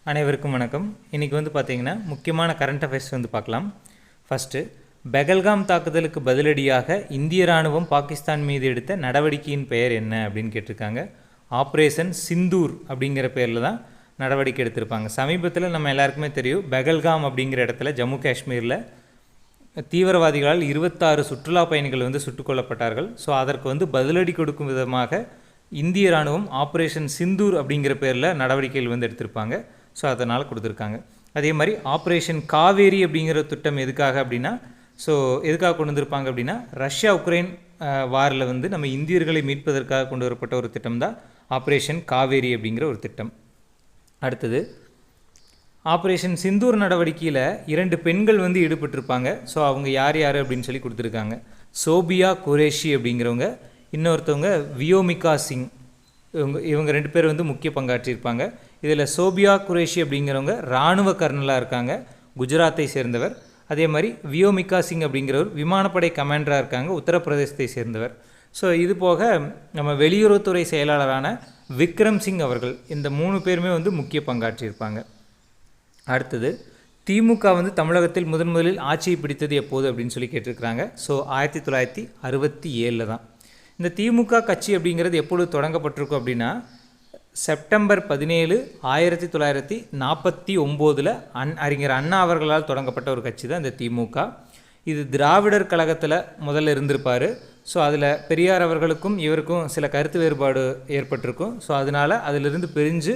அனைவருக்கும் வணக்கம். இன்றைக்கி வந்து பார்த்திங்கன்னா முக்கியமான கரண்ட் அஃபேர்ஸ் வந்து பார்க்கலாம். ஃபஸ்ட்டு, பெகல்காம் தாக்குதலுக்கு பதிலடியாக இந்திய இராணுவம் பாகிஸ்தான் மீது எடுத்த நடவடிக்கையின் பெயர் என்ன அப்படின்னு கேட்டிருக்காங்க. ஆப்ரேஷன் சிந்தூர் அப்படிங்கிற பேரில் தான் நடவடிக்கை எடுத்திருப்பாங்க. சமீபத்தில் நம்ம எல்லாருக்குமே தெரியும், பெகல்காம் அப்படிங்கிற இடத்துல ஜம்மு காஷ்மீரில் தீவிரவாதிகளால் 26 சுற்றுலா பயணிகள் வந்து சுட்டுக் கொல்லப்பட்டார்கள். ஸோ அதற்கு வந்து பதிலடி கொடுக்கும் விதமாக இந்திய இராணுவம் ஆப்ரேஷன் சிந்தூர் அப்படிங்கிற பேரில் நடவடிக்கைகள் வந்து எடுத்திருப்பாங்க. ஸோ அதனால் கொடுத்துருக்காங்க. அதே மாதிரி ஆப்ரேஷன் காவேரி அப்படிங்கிற திட்டம் எதுக்காக அப்படின்னா, ஸோ எதுக்காக கொண்டு வந்திருப்பாங்க அப்படின்னா, ரஷ்யா உக்ரைன் வாரில் வந்து நம்ம இந்தியர்களை மீட்பதற்காக கொண்டு வரப்பட்ட ஒரு திட்டம் தான் ஆப்ரேஷன் காவேரி அப்படிங்கிற ஒரு திட்டம். அடுத்தது, ஆப்ரேஷன் சிந்தூர் நடவடிக்கையில் 2 பெண்கள் வந்து ஈடுபட்டிருப்பாங்க. ஸோ அவங்க யார் யார் அப்படின்னு சொல்லி கொடுத்துருக்காங்க. சோபியா குரேஷி அப்படிங்கிறவங்க, இன்னொருத்தவங்க வியோமிகா சிங். இவங்க 2 பேர் வந்து முக்கிய பங்காற்றியிருப்பாங்க. இதில் சோபியா குரேஷி அப்படிங்கிறவங்க இராணுவ கர்னலாக இருக்காங்க, குஜராத்தை சேர்ந்தவர். அதே மாதிரி வியோமிகா சிங் அப்படிங்கிறவர் விமானப்படை கமாண்டராக இருக்காங்க, உத்தரப்பிரதேசத்தை சேர்ந்தவர். ஸோ இது போக நம்ம வெளியுறவுத்துறை செயலாளரான விக்ரம் சிங் அவர்கள், இந்த 3 பேருமே வந்து முக்கிய பங்காற்றியிருப்பாங்க. அடுத்தது, திமுக வந்து தமிழகத்தில் முதலில் ஆட்சியை பிடித்தது எப்போது அப்படின்னு சொல்லி கேட்டிருக்கிறாங்க. ஸோ 1967 தான். இந்த திமுக கட்சி அப்படிங்கிறது எப்பொழுது தொடங்கப்பட்டிருக்கும் அப்படின்னா, செப்டம்பர் 17, 1949 அறிஞர் அண்ணா அவர்களால் தொடங்கப்பட்ட ஒரு கட்சி தான் இந்த திமுக. இது திராவிடர் கழகத்தில் முதல்ல இருந்திருப்பார். ஸோ அதில் பெரியார் அவர்களுக்கும் இவருக்கும் சில கருத்து வேறுபாடு ஏற்பட்டிருக்கும். ஸோ அதனால் அதிலிருந்து பிரிஞ்சு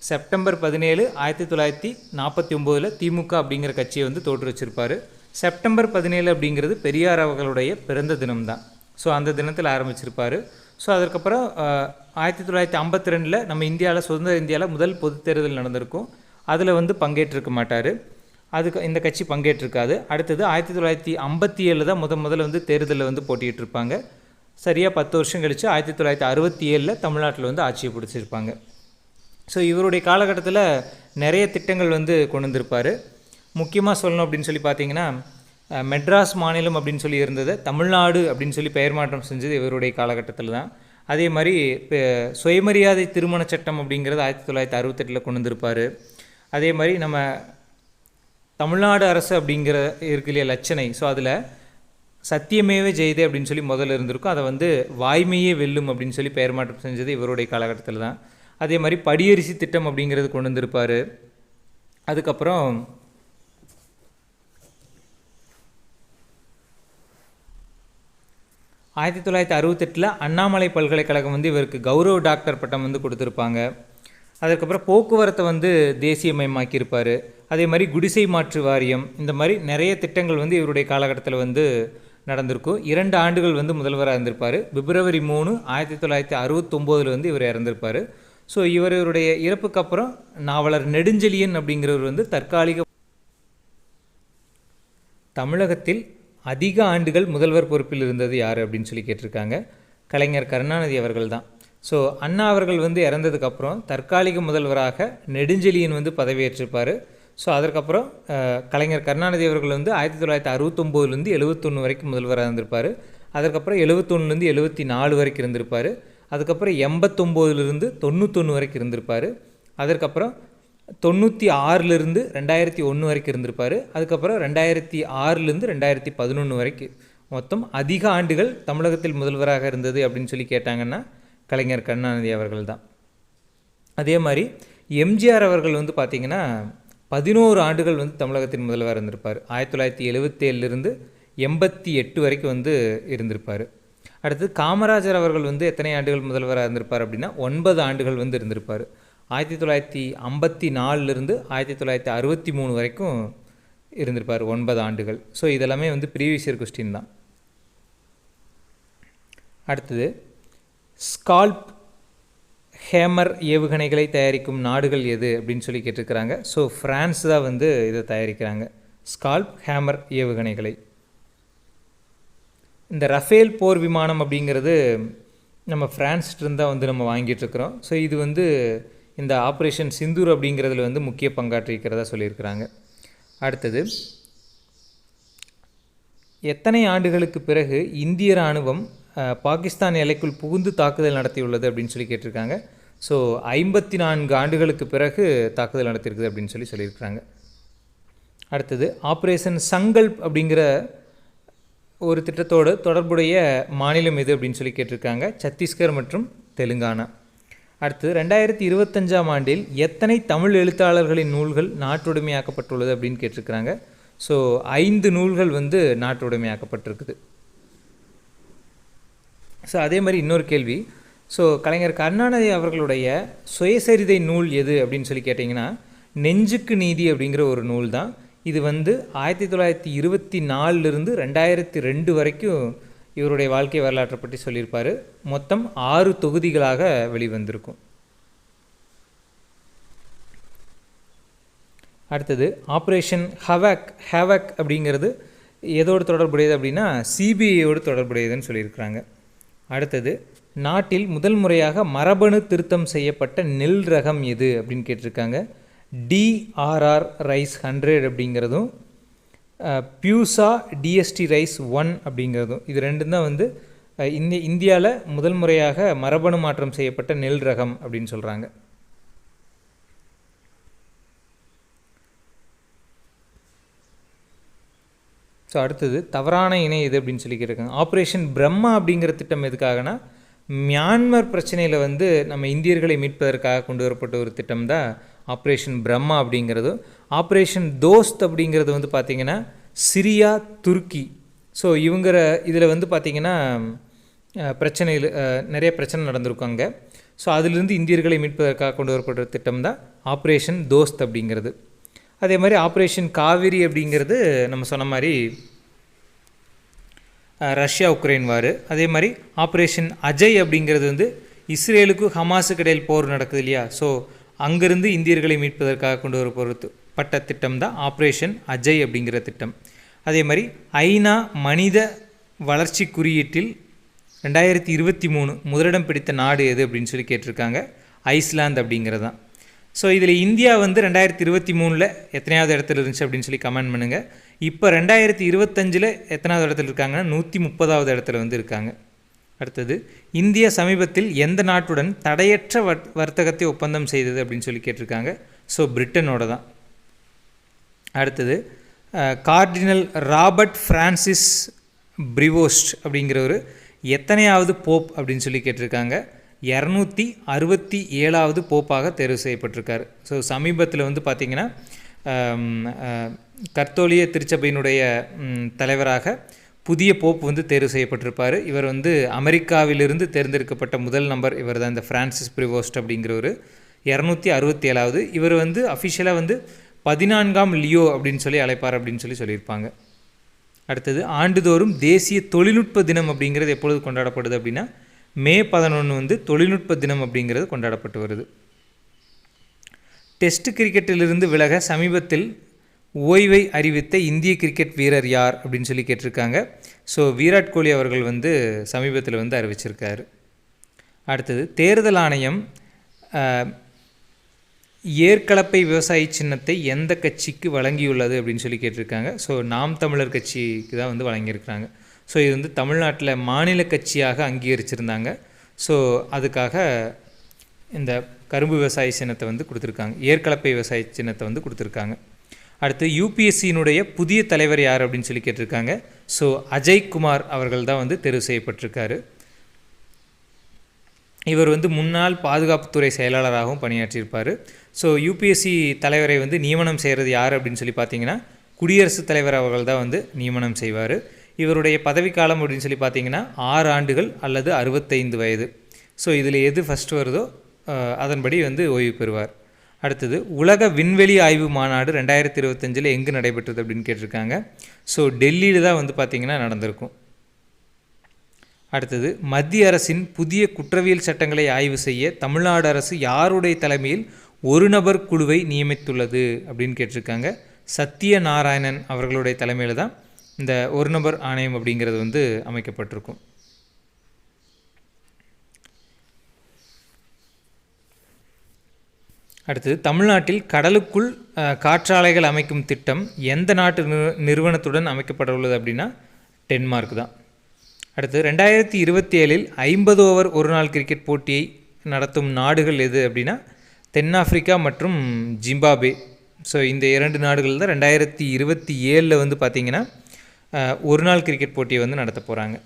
செப்டம்பர் 17, 1949 திமுக அப்படிங்கிற கட்சியை வந்து தோற்றுவிச்சிருப்பார். செப்டம்பர் 17 அப்படிங்கிறது பெரியார் அவர்களுடைய பிறந்த தினம்தான். ஸோ அந்த தினத்தில் ஆரம்பிச்சிருப்பார். ஸோ அதற்கப்புறம் 1952 நம்ம இந்தியாவில், சுதந்திர இந்தியாவில் முதல் பொது தேர்தல் நடந்திருக்கும். அதில் வந்து பங்கேற்றிருக்க மாட்டார். அதுக்கு இந்த கட்சி பங்கேற்றிருக்காது. அடுத்தது 1957 தான் முதல்ல வந்து தேர்தலில் வந்து போட்டிகிட்டு இருப்பாங்க. சரியாக 10 வருஷம் கழித்து 1967 தமிழ்நாட்டில் வந்து ஆட்சியை பிடிச்சிருப்பாங்க. ஸோ இவருடைய காலகட்டத்தில் நிறைய திட்டங்கள் வந்து கொண்டு வந்திருப்பார். முக்கியமாக சொல்லணும் அப்படின்னு சொல்லி பார்த்தீங்கன்னா, மெட்ராஸ் மாநிலம் அப்படின்னு சொல்லி இருந்தது தமிழ்நாடு அப்படின்னு சொல்லி பெயர் மாற்றம் செஞ்சது இவருடைய காலகட்டத்தில் தான். அதே மாதிரி சுயமரியாதை திருமண சட்டம் அப்படிங்கிறது 1968 கொண்டு வந்திருப்பார். அதே மாதிரி நம்ம தமிழ்நாடு அரசு அப்படிங்கிற இருக்கு இல்லையா, லட்சணை. ஸோ அதில் சத்தியமேவே ஜெயதே அப்படின்னு சொல்லி முதல்ல இருந்திருக்கும். அதை வந்து வாய்மையே வெல்லும் அப்படின்னு சொல்லி பெயர் மாற்றம் செஞ்சது இவருடைய காலகட்டத்தில் தான். அதே மாதிரி படியரிசி திட்டம் அப்படிங்கிறது கொண்டு வந்திருப்பார். அதுக்கப்புறம் 1968 அண்ணாமலை பல்கலைக்கழகம் வந்து இவருக்கு கௌரவ டாக்டர் பட்டம் வந்து கொடுத்துருப்பாங்க. அதுக்கப்புறம் போக்குவரத்தை வந்து தேசியமயமாக்கியிருப்பார். அதே மாதிரி குடிசை மாற்று வாரியம், இந்த மாதிரி நிறைய திட்டங்கள் வந்து இவருடைய காலகட்டத்தில் வந்து நடந்திருக்கும். 2 ஆண்டுகள் வந்து முதல்வராக இருந்திருப்பார். பிப்ரவரி 3, 1969 வந்து இவர் இறந்திருப்பார். ஸோ இவருடைய இறப்புக்கு அப்புறம் நாவலர் நெடுஞ்செழியன் அப்படிங்கிறவர் வந்து தற்காலிக தமிழகத்தில் அதிக ஆண்டுகள் முதல்வர் பொறுப்பில் இருந்தது யார் அப்படின்னு சொல்லி கேட்டிருக்காங்க. கலைஞர் கருணாநிதி அவர்கள் தான். ஸோ அண்ணா அவர்கள் வந்து இறந்ததுக்கப்புறம் தற்காலிக முதல்வராக நெடுஞ்செழியன் வந்து பதவியேற்றிருப்பார். ஸோ அதற்கப்புறம் கலைஞர் கருணாநிதி அவர்கள் வந்து 1969 71 வரைக்கும் முதல்வராக இருந்திருப்பார். அதுக்கப்புறம் 71 74 வரைக்கும் இருந்திருப்பார். அதுக்கப்புறம் 89 91 வரைக்கும் இருந்திருப்பார். அதற்கப்புறம் 96 2001 வரைக்கும் இருந்திருப்பார். அதுக்கப்புறம் 2006 2011 வரைக்கும், மொத்தம் அதிக ஆண்டுகள் தமிழகத்தில் முதல்வராக இருந்தது அப்படின்னு சொல்லி கேட்டாங்கன்னா கலைஞர் கருணாநிதி அவர்கள் தான். அதே மாதிரி எம்ஜிஆர் அவர்கள் வந்து பார்த்திங்கன்னா 11 ஆண்டுகள் வந்து தமிழகத்தின் முதல்வராக இருந்திருப்பார். 1977 88 வரைக்கும் வந்து இருந்திருப்பார். அடுத்து காமராஜர் அவர்கள் வந்து எத்தனை ஆண்டுகள் முதல்வராக இருந்திருப்பார் அப்படின்னா 9 ஆண்டுகள் வந்து இருந்திருப்பார். 1954 1963 வரைக்கும் இருந்திருப்பார், 9 ஆண்டுகள். ஸோ இதெல்லாமே வந்து ப்ரீவியஸ் இயர் கொஸ்டின் தான். அடுத்தது, ஸ்கால்ப் ஹேமர் ஏவுகணைகளை தயாரிக்கும் நாடுகள் எது அப்படின்னு சொல்லி கேட்டிருக்கிறாங்க. ஸோ ஃப்ரான்ஸ் தான் வந்து இதை தயாரிக்கிறாங்க, ஸ்கால்ப் ஹேமர் ஏவுகணைகளை. இந்த ரஃபேல் போர் விமானம் அப்படிங்கிறது நம்ம ஃப்ரான்ஸ்கிட்ட வந்து நம்ம வாங்கிட்டுருக்குறோம். ஸோ இது வந்து இந்த ஆப்ரேஷன் சிந்தூர் அப்படிங்கிறதுல வந்து முக்கிய பங்காற்றிருக்கிறதா சொல்லியிருக்கிறாங்க. அடுத்தது, எத்தனை ஆண்டுகளுக்கு பிறகு இந்திய இராணுவம் பாகிஸ்தான் எல்லைக்குள் புகுந்து தாக்குதல் நடத்தியுள்ளது அப்படின்னு சொல்லி கேட்டிருக்காங்க. ஸோ 54 ஆண்டுகளுக்கு பிறகு தாக்குதல் நடத்தியிருக்குது அப்படின்னு சொல்லியிருக்கிறாங்க. அடுத்தது ஆப்ரேஷன் சங்கல்ப் அப்படிங்கிற ஒரு திட்டத்தோடு தொடர்புடைய மாநிலம் எது அப்படின்னு சொல்லி கேட்டிருக்காங்க. சத்தீஸ்கர் மற்றும் தெலுங்கானா. அடுத்தது 2025ஆம் ஆண்டில் எத்தனை தமிழ் எழுத்தாளர்களின் நூல்கள் நாட்டுடைமையாக்கப்பட்டுள்ளது அப்படின்னு கேட்டிருக்கிறாங்க. ஸோ 5 நூல்கள் வந்து நாட்டுடைமையாக்கப்பட்டிருக்குது. ஸோ அதே மாதிரி இன்னொரு கேள்வி, ஸோ கலைஞர் கருணாநிதி அவர்களுடைய சுயசரிதை நூல் எது அப்படின்னு சொல்லி கேட்டிங்கன்னா நெஞ்சுக்கு நீதி அப்படிங்கிற ஒரு நூல் தான். இது வந்து 1924 2002 வரைக்கும் இவருடைய வாழ்க்கை வரலாற்றை பற்றி சொல்லியிருப்பார். மொத்தம் 6 தொகுதிகளாக வெளிவந்திருக்கும். அடுத்தது ஆப்ரேஷன் ஹேவக் அப்படிங்கிறது எதோடு தொடர்புடையது அப்படின்னா சிபிஐயோடு தொடர்புடையதுன்னு சொல்லியிருக்கிறாங்க. அடுத்தது நாட்டில் முதல் முறையாக மரபணு திருத்தம் செய்யப்பட்ட நெல் ரகம் எது அப்படின்னு கேட்டிருக்காங்க. DRR ரைஸ் 100 அப்படிங்கிறதும் பியூசா டிஎஸ்டி ரைஸ் 1 அப்படிங்கிறதும், இது ரெண்டும் தான் வந்து இந்தியாவில் முதல் முறையாக மரபணு மாற்றம் செய்யப்பட்ட நெல் ரகம் அப்படின்னு சொல்கிறாங்க. ஸோ அடுத்தது தவறான இணை எது அப்படின்னு சொல்லி கேட்டிருக்காங்க. ஆப்ரேஷன் பிரம்மா அப்படிங்கிற திட்டம் எதுக்காகனா மியான்மர் பிரச்சனையில் வந்து நம்ம இந்தியர்களை மீட்பதற்காக கொண்டு வரப்பட்ட ஒரு திட்டம் தான் ஆப்ரேஷன் பிரம்மா அப்படிங்கிறது. ஆப்ரேஷன் தோஸ்த் அப்படிங்கிறது வந்து பார்த்திங்கன்னா சிரியா துருக்கி. ஸோ இதில் வந்து பார்த்திங்கன்னா பிரச்சனையில் நிறைய பிரச்சனை நடந்திருக்காங்க. ஸோ அதிலிருந்து இந்தியர்களை மீட்பதற்காக கொண்டு வரப்பட்ட திட்டம் தான் ஆப்ரேஷன் தோஸ்த் அப்படிங்கிறது. அதே மாதிரி ஆப்ரேஷன் காவிரி அப்படிங்கிறது நம்ம சொன்ன மாதிரி ரஷ்யா உக்ரைன் வார். அதே மாதிரி ஆப்ரேஷன் அஜய் அப்படிங்கிறது வந்து இஸ்ரேலுக்கும் ஹமாஸுக்கு இடையில் போர் நடக்குது இல்லையா, ஸோ அங்கேருந்து இந்தியர்களை மீட்பதற்காக கொண்டு வரப்பட்ட திட்டம் தான் ஆப்ரேஷன் அஜய் அப்படிங்கிற திட்டம். அதே மாதிரி ஐநா மனித வளர்ச்சி குறியீட்டில் 2023 முதலிடம் பிடித்த நாடு எது அப்படின்னு சொல்லி கேட்டிருக்காங்க. ஐஸ்லாந்து அப்படிங்கிறது தான். ஸோ இதில் இந்தியா வந்து 2023 எத்தனையாவது இடத்துல இருந்துச்சு அப்படின்னு சொல்லி கமெண்ட் பண்ணுங்கள். இப்போ 2025 எத்தனாவது இடத்துல இருக்காங்கன்னா 130வது இடத்துல வந்து இருக்காங்க. அடுத்தது இந்தியா சமீபத்தில் எந்த நாட்டுடன் தடையற்ற வர்த்தகத்தை ஒப்பந்தம் செய்தது அப்படின்னு சொல்லி கேட்டிருக்காங்க. ஸோ பிரிட்டனோட தான். அடுத்தது கார்டினல் ராபர்ட் ஃப்ரான்சிஸ் பிரிவோஸ்ட் அப்படிங்கிறவர் எத்தனையாவது போப் அப்படின்னு சொல்லி கேட்டிருக்காங்க. 267வது போப்பாக தேர்வு செய்யப்பட்டிருக்கார். ஸோ சமீபத்தில் வந்து பார்த்திங்கன்னா கர்த்தோலிய திருச்சபையினுடைய தலைவராக புதிய போப் வந்து தேர்வு செய்யப்பட்டிருப்பார். இவர் வந்து அமெரிக்காவிலிருந்து தேர்ந்தெடுக்கப்பட்ட முதல் நம்பர் இவர் தான், இந்த ஃப்ரான்சிஸ் பிரிவோஸ்ட் அப்படிங்கிறவர். 267வது. இவர் வந்து அஃபிஷியலாக வந்து 14ஆம் லியோ அப்படின்னு சொல்லி அழைப்பார் அப்படின்னு சொல்லியிருப்பாங்க. அடுத்தது ஆண்டுதோறும் தேசிய தொழில்நுட்ப தினம் அப்படிங்கிறது எப்பொழுது கொண்டாடப்படுது அப்படின்னா மே 11 வந்து தொழில்நுட்ப தினம் அப்படிங்கிறது கொண்டாடப்பட்டு வருது. டெஸ்ட் கிரிக்கெட்டிலிருந்து விலக சமீபத்தில் ஓய்வை அறிவித்த இந்திய கிரிக்கெட் வீரர் யார் அப்படின்னு சொல்லி கேட்டிருக்காங்க. ஸோ விராட் கோலி அவர்கள் வந்து சமீபத்தில் வந்து அறிவிச்சிருக்காரு. அடுத்தது தேர்தல் ஆணையம் ஏற்கலப்பை விவசாய சின்னத்தை எந்த கட்சிக்கு வழங்கியுள்ளது அப்படின்னு சொல்லி கேட்டிருக்காங்க. ஸோ நாம் தமிழர் கட்சிக்கு தான் வந்து வழங்கியிருக்கிறாங்க. ஸோ இது வந்து தமிழ்நாட்டில் மாநில கட்சியாக அங்கீகரிச்சிருந்தாங்க. ஸோ அதுக்காக இந்த கரும்பு விவசாய சின்னத்தை வந்து கொடுத்துருக்காங்க, ஏற்கலப்பை விவசாய சின்னத்தை வந்து கொடுத்துருக்காங்க. அடுத்து யூபிஎஸ்சியினுடைய புதிய தலைவர் யார் அப்படின்னு சொல்லி கேட்டிருக்காங்க. ஸோ அஜய்குமார் அவர்கள் தான் வந்து தெரிவு செய்யப்பட்டிருக்காரு. இவர் வந்து முன்னாள் பாதுகாப்புத்துறை செயலாளராகவும் பணியாற்றியிருப்பார். ஸோ யூபிஎஸ்சி தலைவரை வந்து நியமனம் செய்கிறது யார் அப்படின்னு சொல்லி பார்த்தீங்கன்னா குடியரசுத் தலைவர் அவர்கள் தான் வந்து நியமனம் செய்வார். இவருடைய பதவிக்காலம் அப்படின்னு சொல்லி பார்த்தீங்கன்னா 6 ஆண்டுகள் அல்லது 65 வயது. ஸோ இதில் எது ஃபஸ்ட்டு வருதோ அதன்படி வந்து ஓய்வு பெறுவார். அடுத்தது உலக விண்வெளி ஆய்வு மாநாடு 2025 எங்கு நடைபெற்றது அப்படின்னு கேட்டிருக்காங்க. ஸோ டெல்லியில் தான் வந்து பார்த்திங்கன்னா நடந்திருக்கும். அடுத்தது மத்திய அரசின் புதிய குற்றவியல் சட்டங்களை ஆய்வு செய்ய தமிழ்நாடு அரசு யாருடைய தலைமையில் ஒரு நபர் குழுவை நியமித்துள்ளது அப்படின்னு கேட்டிருக்காங்க. சத்யநாராயணன் அவர்களுடைய தலைமையில் தான் இந்த ஒரு நபர் ஆணையம் அப்படிங்கிறது வந்து அமைக்கப்பட்டிருக்கும். அடுத்தது தமிழ்நாட்டில் கடலுக்குள் காற்றாலைகள் அமைக்கும் திட்டம் எந்த நாட்டு நிறுவனத்துடன் அமைக்கப்பட உள்ளது அப்படின்னா டென்மார்க் தான். அடுத்து 2027 50 ஓவர் ஒரு நாள் கிரிக்கெட் போட்டியை நடத்தும் நாடுகள் எது அப்படின்னா தென்னாப்பிரிக்கா மற்றும் ஜிம்பாப்வே. ஸோ இந்த 2 நாடுகள் தான் 2027 வந்து பார்த்திங்கன்னா ஒரு நாள் கிரிக்கெட் போட்டியை வந்து நடத்த போகிறாங்க.